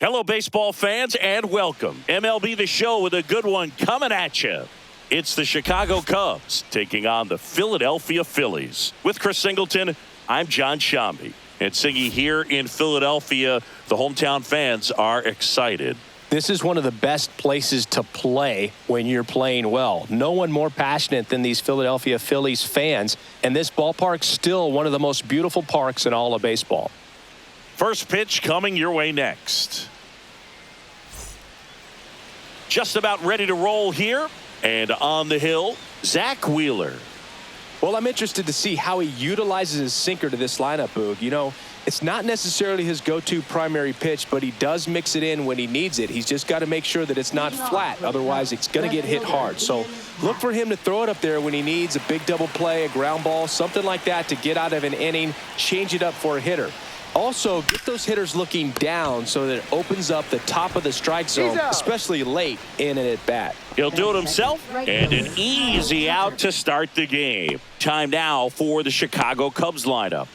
Hello, baseball fans, and welcome. MLB The Show with a good one coming at you. It's the Chicago Cubs taking on the Philadelphia Phillies. With Chris Singleton, I'm John Shambi. And Singy, here in Philadelphia, the hometown fans are excited. This is one of the best places to play when you're playing well. No one more passionate than these Philadelphia Phillies fans. And this ballpark's still one of the most beautiful parks in all of baseball. First pitch coming your way next. Just about ready to roll here. And on the hill, Zach Wheeler. Well, I'm interested to see how he utilizes his sinker to this lineup, Boog. You know, it's not necessarily his go-to primary pitch, but he does mix it in when he needs it. He's just got to make sure that it's not flat. Otherwise, it's going to get hit hard. So look for him to throw it up there when he needs a big double play, a ground ball, something like that to get out of an inning, change it up for a hitter. Also, get those hitters looking down so that it opens up the top of the strike zone, especially late in an at-bat. He'll do it himself, and an easy out to start the game. Time now for the Chicago Cubs lineup.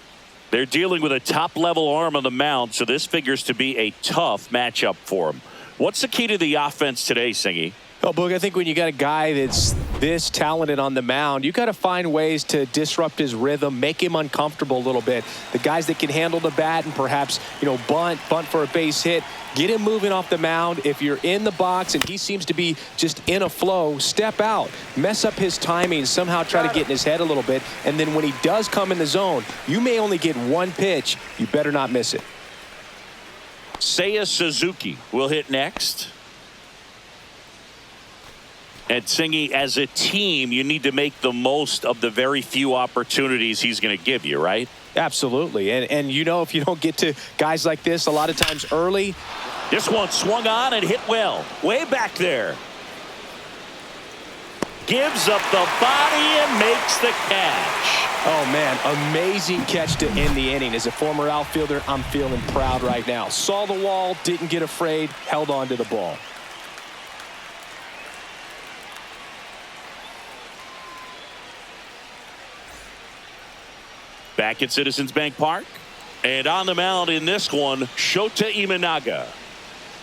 They're dealing with a top-level arm on the mound, so this figures to be a tough matchup for him. What's the key to the offense today, Singy? Well, Boog, I think when you got a guy that's this talented on the mound, you got to find ways to disrupt his rhythm, make him uncomfortable a little bit. The guys that can handle the bat and perhaps, bunt for a base hit, get him moving off the mound. If you're in the box and he seems to be just in a flow, step out, mess up his timing, somehow try to get in his head a little bit. And then when he does come in the zone, you may only get one pitch. You better not miss it. Seiya Suzuki will hit next. And Singy, as a team, you need to make the most of the very few opportunities he's going to give you, right? Absolutely. And if you don't get to guys like this a lot of times early. This one swung on and hit well. Way back there. Gives up the body and makes the catch. Oh, man, amazing catch to end the inning. As a former outfielder, I'm feeling proud right now. Saw the wall, didn't get afraid, held on to the ball. Back at Citizens Bank Park. And on the mound in this one, Shota Imanaga.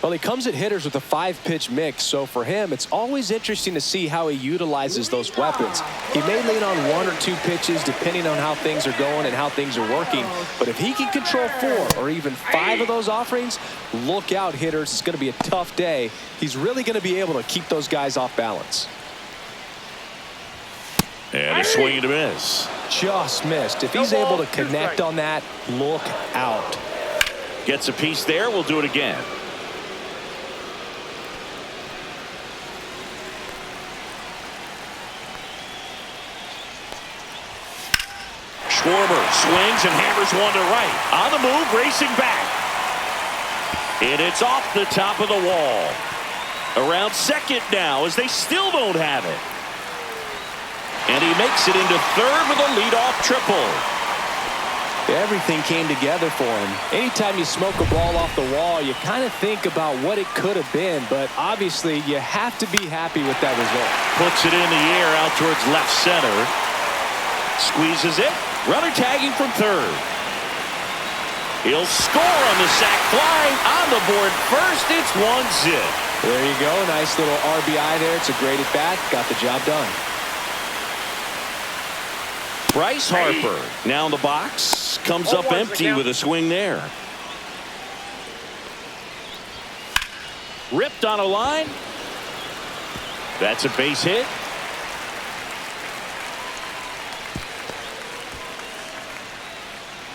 Well, he comes at hitters with a 5-pitch mix, so for him, it's always interesting to see how he utilizes those weapons. He may lean on 1 or 2 pitches depending on how things are going and how things are working. But if he can control 4 or even 5 of those offerings, look out, hitters. It's going to be a tough day. He's really going to be able to keep those guys off balance. And a swing and a miss. Just missed. If he's able to connect on that, look out. Gets a piece there. We'll do it again. Schwarber swings and hammers one to right. On the move, racing back. And it's off the top of the wall. Around second now as they still don't have it. And he makes it into third with a leadoff triple. Everything came together for him. Anytime you smoke a ball off the wall, you kind of think about what it could have been. But obviously, you have to be happy with that result. Puts it in the air out towards left center. Squeezes it. Runner tagging from third. He'll score on the sac fly. On the board first, it's 1-0. There you go. Nice little RBI there. It's a great at bat. Got the job done. Bryce Harper now in the box, comes up empty with a swing there. Ripped on a line. That's a base hit.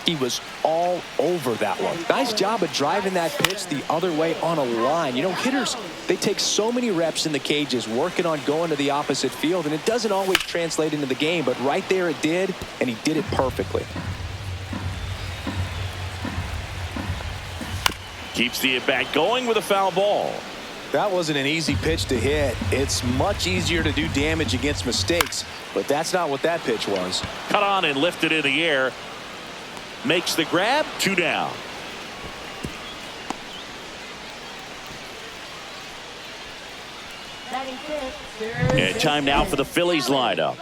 He was all over that one. Nice job of driving that pitch the other way on a line. Hitters, they take so many reps in the cages working on going to the opposite field, and it doesn't always translate into the game, but right there it did, and he did it perfectly. Keeps the at-bat going with a foul ball. That wasn't an easy pitch to hit. It's much easier to do damage against mistakes, but that's not what that pitch was. Cut on and lifted in the air. Makes the grab, 2 down. And time now for the Phillies lineup.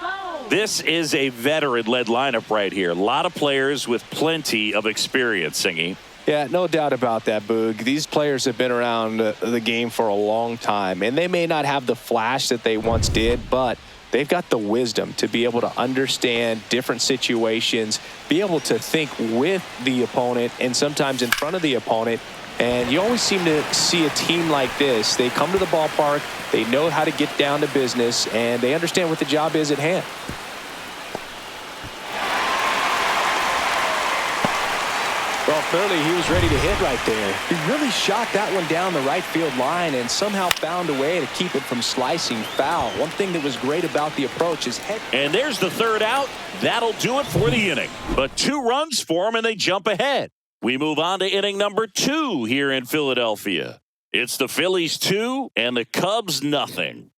This is a veteran-led lineup right here. A lot of players with plenty of experience, Singy. Yeah, no doubt about that, Boog. These players have been around the game for a long time, and they may not have the flash that they once did, but they've got the wisdom to be able to understand different situations, be able to think with the opponent and sometimes in front of the opponent. And you always seem to see a team like this. They come to the ballpark, they know how to get down to business, and they understand what the job is at hand. Well, clearly he was ready to hit right there. He really shot that one down the right field line and somehow found a way to keep it from slicing foul. One thing that was great about the approach is head. And there's the third out. That'll do it for the inning. But 2 runs for them, and they jump ahead. We move on to inning number 2 here in Philadelphia. It's the Phillies 2 and the Cubs nothing.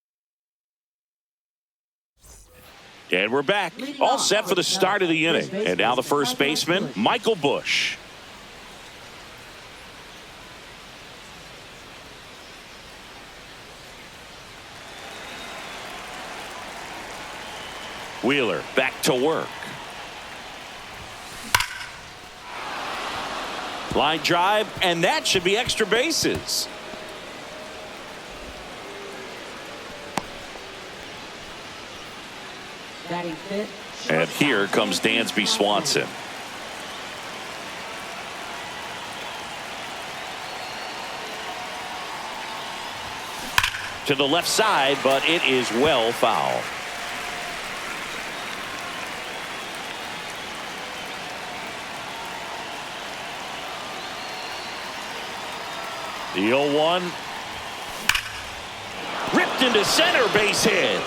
And we're back. All set for the start of the inning. And now the first baseman, Michael Busch. Wheeler back to work. Line drive, and that should be extra bases. And here comes Dansby Swanson. To the left side, but it is well foul. The 0-1. Ripped into center, base hit.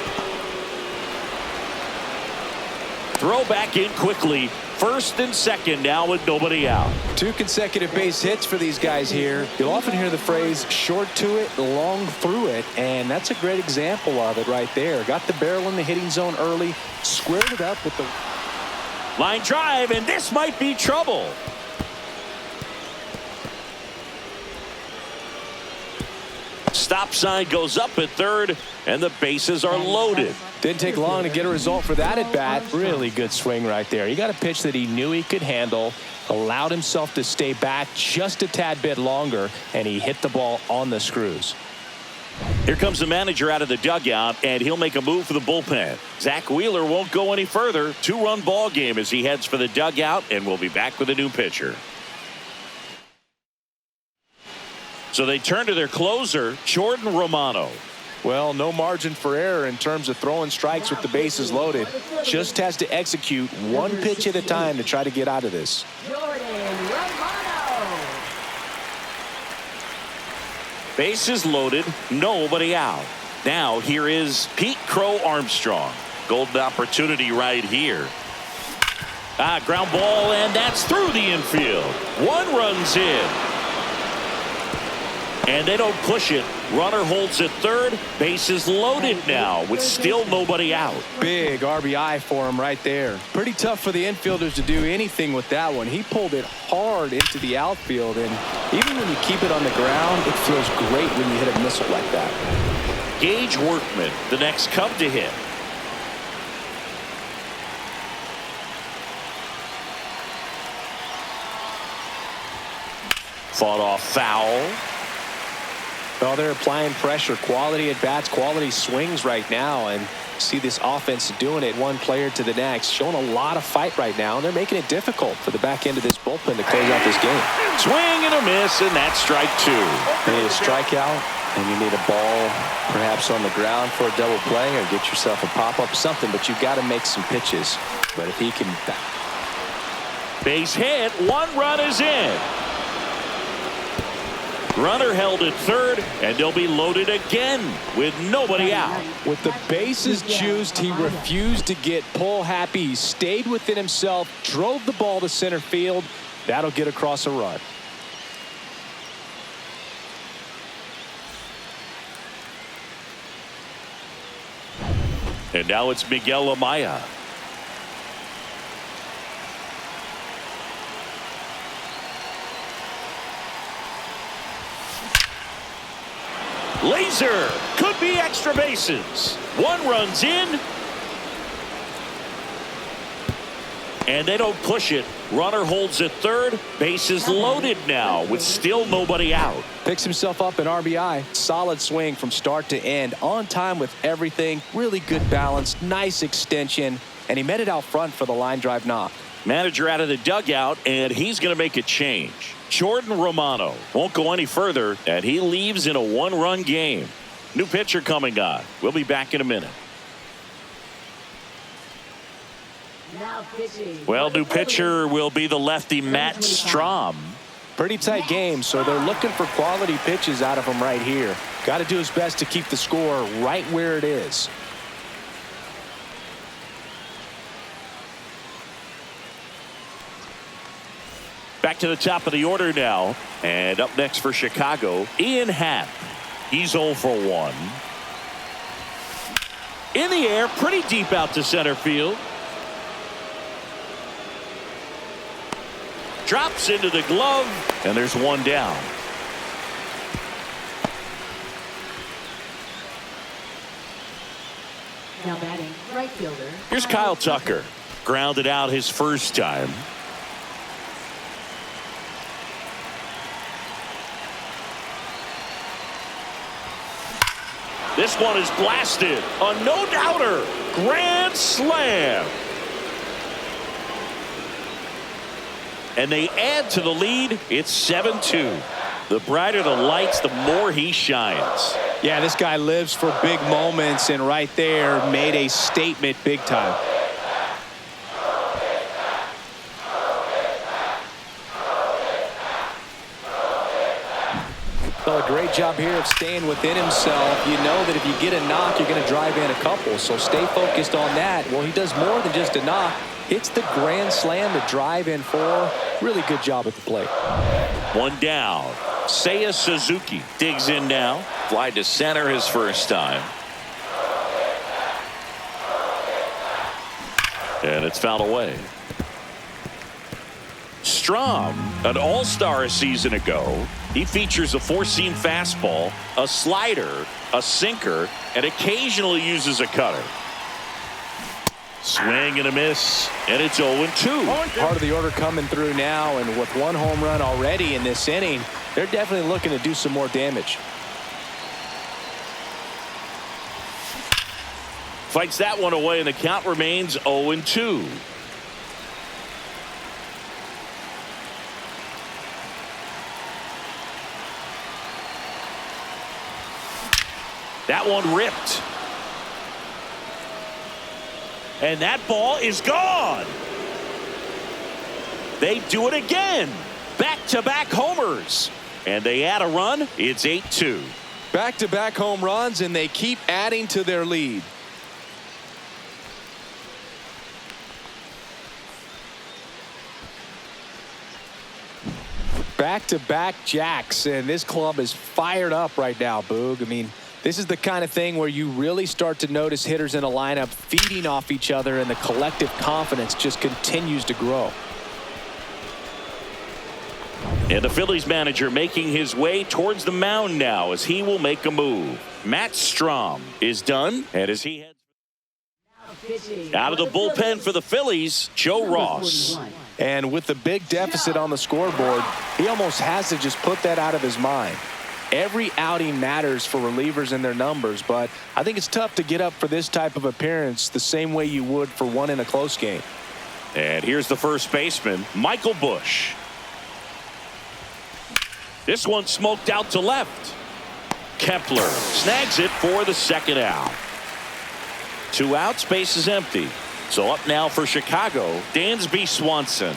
Throw back in quickly. First and second now with nobody out. 2 consecutive base hits for these guys here. You'll often hear the phrase short to it, long through it, and that's a great example of it right there. Got the barrel in the hitting zone early, squared it up with the line drive, and this might be trouble. Stop sign goes up at third, and the bases are loaded. Didn't take long to get a result for that at bat. Really good swing right there. He got a pitch that he knew he could handle, allowed himself to stay back just a tad bit longer, and he hit the ball on the screws. Here comes the manager out of the dugout, and he'll make a move for the bullpen. Zach Wheeler won't go any further. 2-run ball game as he heads for the dugout, and we'll be back with a new pitcher. So they turn to their closer, Jordan Romano. Well, no margin for error in terms of throwing strikes with the bases loaded. Just has to execute one pitch at a time to try to get out of this. Jordan Romano. Bases loaded, nobody out. Now here is Pete Crow Armstrong. Golden opportunity right here. Ground ball, and that's through the infield. 1 run's in. And they don't push it. Runner holds at third. Bases loaded now with still nobody out. Big RBI for him right there. Pretty tough for the infielders to do anything with that one. He pulled it hard into the outfield, and even when you keep it on the ground, it feels great when you hit a missile like that. Gage Workman, the next Cub to hit. Fought off foul. Well, they're applying pressure, quality at bats, quality swings right now, and see this offense doing it one player to the next, showing a lot of fight right now, and they're making it difficult for the back end of this bullpen to close out this game. Swing and a miss, and that's strike 2. You need a strikeout, and you need a ball perhaps on the ground for a double play, or get yourself a pop-up, something, but you've got to make some pitches. But if he can... Base hit, 1 run is in. Runner held at third, and they'll be loaded again with nobody out. With the bases juiced, he refused to get pull happy. He stayed within himself, drove the ball to center field. That'll get across a run. And now it's Miguel Amaya. Laser could be extra bases. 1 run's in. And they don't push it. Runner holds at third. Bases loaded now with still nobody out. Picks himself up an RBI. Solid swing from start to end. On time with everything. Really good balance. Nice extension. And he met it out front for the line drive knock. Manager out of the dugout, and he's going to make a change. Jordan Romano won't go any further, and he leaves in a one-run game. New pitcher coming on. We'll be back in a minute. Now pitching. Well, new pitcher will be the lefty Matt Strom. Pretty tight game, so they're looking for quality pitches out of him right here. Got to do his best to keep the score right where it is. Back to the top of the order now. And up next for Chicago, Ian Happ. He's 0 for 1. In the air, pretty deep out to center field. Drops into the glove, and there's one down. Now batting, right fielder. Here's Kyle Tucker. Grounded out his first time. This one is blasted. A no-doubter. Grand slam. And they add to the lead. It's 7-2. The brighter the lights, the more he shines. Yeah, this guy lives for big moments, and right there made a statement big time. So a great job here of staying within himself. You know that if you get a knock, you're going to drive in a couple. So stay focused on that. Well, he does more than just a knock. Hits the grand slam to drive in 4. Really good job at the plate. One down. Seiya Suzuki digs in now. Fly to center his first time. And it's fouled away. Strom, an all-star a season ago. He features a four-seam fastball, a slider, a sinker, and occasionally uses a cutter. Swing and a miss, and it's 0-2. Part of the order coming through now, and with one home run already in this inning, they're definitely looking to do some more damage. Fights that one away, and the count remains 0-2. That one ripped. And that ball is gone. They do it again. Back-to-back homers. And they add a run. It's 8-2. Back-to-back home runs, and they keep adding to their lead. Back-to-back jacks, and this club is fired up right now, Boog. I mean, this is the kind of thing where you really start to notice hitters in a lineup feeding off each other, and the collective confidence just continues to grow. And the Phillies manager making his way towards the mound now as he will make a move. Matt Strom is done, and as he heads out of the bullpen for the Phillies, Joe Ross. And with the big deficit on the scoreboard, he almost has to just put that out of his mind. Every outing matters for relievers and their numbers, but I think it's tough to get up for this type of appearance the same way you would for one in a close game. And here's the first baseman, Michael Busch. This one smoked out to left. Kepler snags it for the second out. 2 outs, base is empty. So up now for Chicago, Dansby Swanson.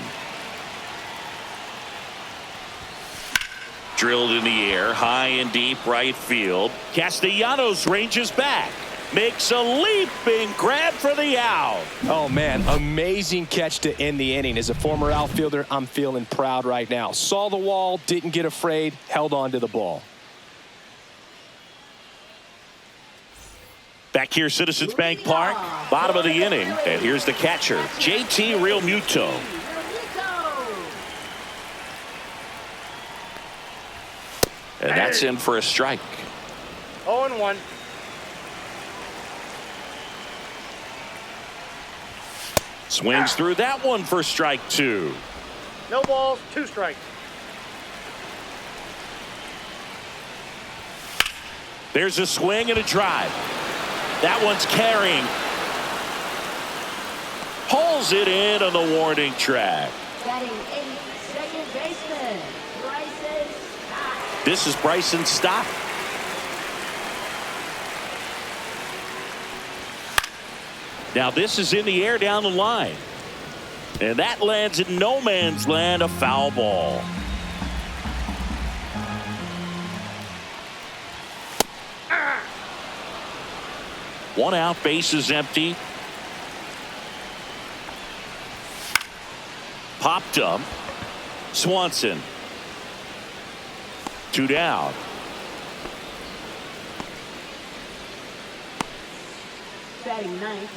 Drilled in the air, high and deep right field. Castellanos ranges back. Makes a leaping grab for the out. Oh, man, amazing catch to end the inning. As a former outfielder, I'm feeling proud right now. Saw the wall, didn't get afraid, held on to the ball. Back here, Citizens Bank Park, bottom of the inning. And here's the catcher, JT Realmuto. And that's in for a strike. Swings through that one for strike 2. No balls, 2 strikes. There's a swing and a drive. That one's carrying. Pulls it in on the warning track. Batting 8th, second baseman, Bryson Stott. This is Bryson Stott. Now this is in the air down the line. And that lands in no man's land, a foul ball. One out, base is empty. Popped up. Swanson. 2 down. Batting 9th.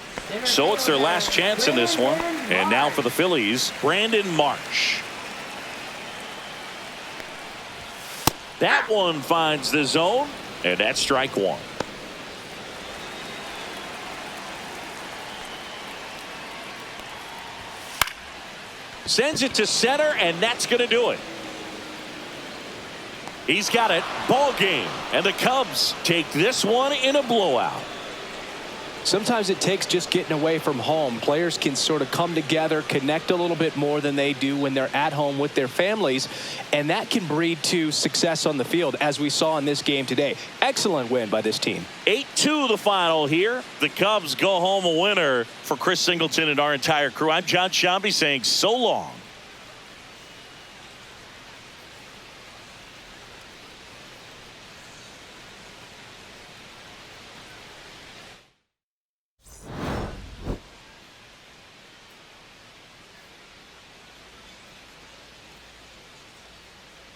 So it's their last chance in this one. And now for the Phillies, Brandon Marsh. That one finds the zone, and that's strike 1. Sends it to center, and that's going to do it. He's got it. Ball game. And the Cubs take this one in a blowout. Sometimes it takes just getting away from home. Players can sort of come together, connect a little bit more than they do when they're at home with their families, and that can breed to success on the field, as we saw in this game today. Excellent win by this team. 8-2 the final here. The Cubs go home a winner. For Chris Singleton and our entire crew, I'm John Shambi saying so long.